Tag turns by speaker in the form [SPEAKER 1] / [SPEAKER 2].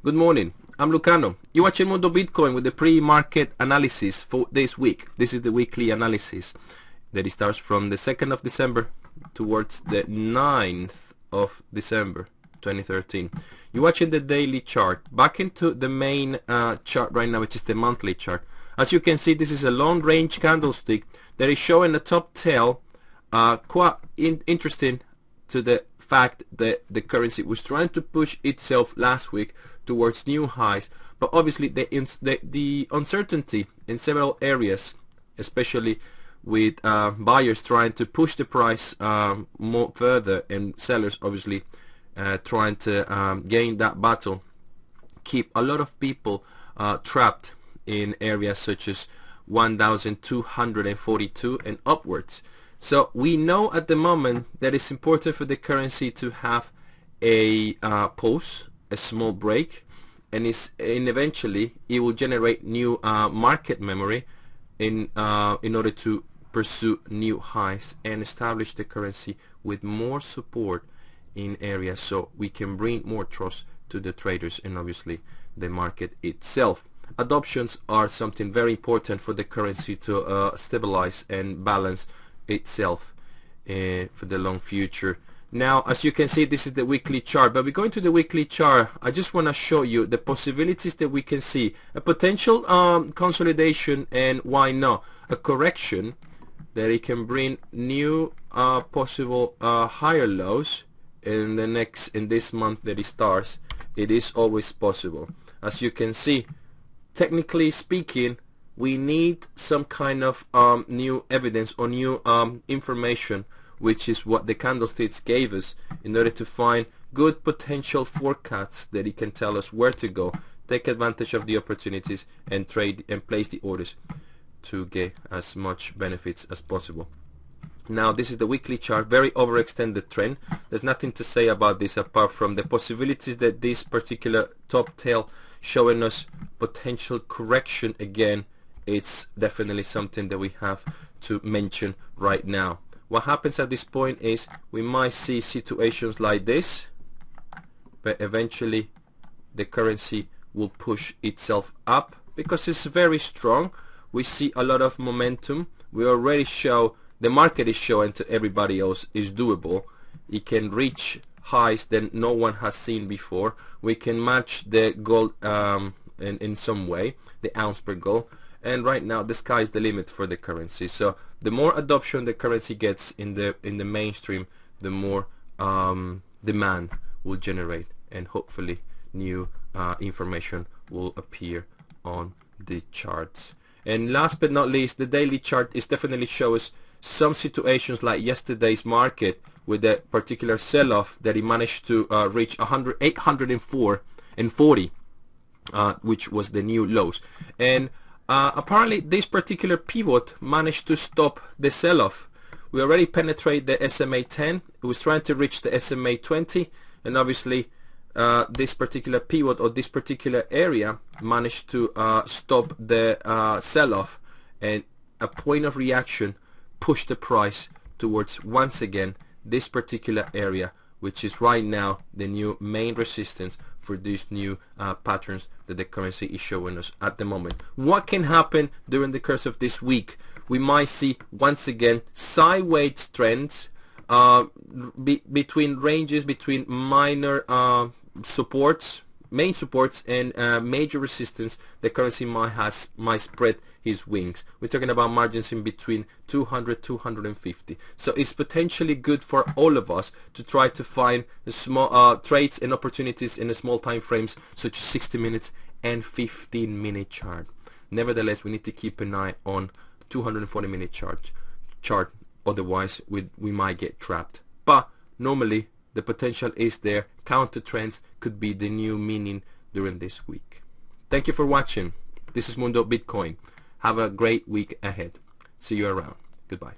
[SPEAKER 1] Good morning. I'm Lucano. You're watching Mundobitcoin with the pre-market analysis for this week. This is the weekly analysis that it starts from the 2nd of December towards the 9th of December 2013. You're watching the daily chart. Back into the main chart right now, which is the monthly chart. As you can see, this is a long range candlestick that is showing a top tail, quite interesting to the fact that the currency was trying to push itself last week towards new highs, but obviously the uncertainty in several areas, especially with buyers trying to push the price more further and sellers obviously trying to gain that battle, keep a lot of people trapped in areas such as 1,242 and upwards. So we know at the moment that it's important for the currency to have a pause, a small break, and eventually it will generate new market memory in order to pursue new highs and establish the currency with more support in areas, so we can bring more trust to the traders and obviously the market itself. Adoptions are something very important for the currency to stabilize and balance itself for the long future. Now, as you can see, this is the weekly chart, but we're going to the weekly chart. I just want to show you the possibilities that we can see. A potential consolidation, and why not a correction that it can bring new possible higher lows in this month that it starts. It is always possible. As you can see, technically speaking, we need some kind of new evidence or new information, which is what the candlesticks gave us, in order to find good potential forecasts that it can tell us where to go, take advantage of the opportunities, and trade and place the orders to get as much benefits as possible. Now, this is the weekly chart, very overextended trend. There's nothing to say about this apart from the possibilities that this particular top tail showing us potential correction again. It's definitely something that we have to mention right now. What happens at this point is we might see situations like this, but eventually the currency will push itself up because it's very strong. We see a lot of momentum. We already show, the market is showing to everybody else is doable. It can reach highs that no one has seen before. We can match the gold in some way, the ounce per gold. And right now the sky is the limit for the currency. So the more adoption the currency gets in the mainstream, the more demand will generate, and hopefully new information will appear on the charts. And last but not least, the daily chart is definitely shows some situations like yesterday's market with a particular sell-off that it managed to reach 804 and 40, which was the new lows. And apparently this particular pivot managed to stop the sell-off. We already penetrate the SMA 10. It was trying to reach the SMA 20, and obviously this particular pivot or this particular area managed to stop the sell-off, and a point of reaction pushed the price towards once again this particular area, which is right now the new main resistance for these new patterns that the currency is showing us at the moment. What can happen during the course of this week? We might see once again sideways trends between ranges, between minor supports, main supports, and major resistance. The currency might spread his wings. We're talking about margins in between 200 250. So it's potentially good for all of us to try to find small trades and opportunities in the small time frames, such as 60 minutes and 15-minute chart. Nevertheless, we need to keep an eye on 240-minute chart. Otherwise we might get trapped. But normally the potential is there. Counter trends could be the new meaning during this week. Thank you for watching. This is Mundobitcoin. Have a great week ahead. See you around. Goodbye.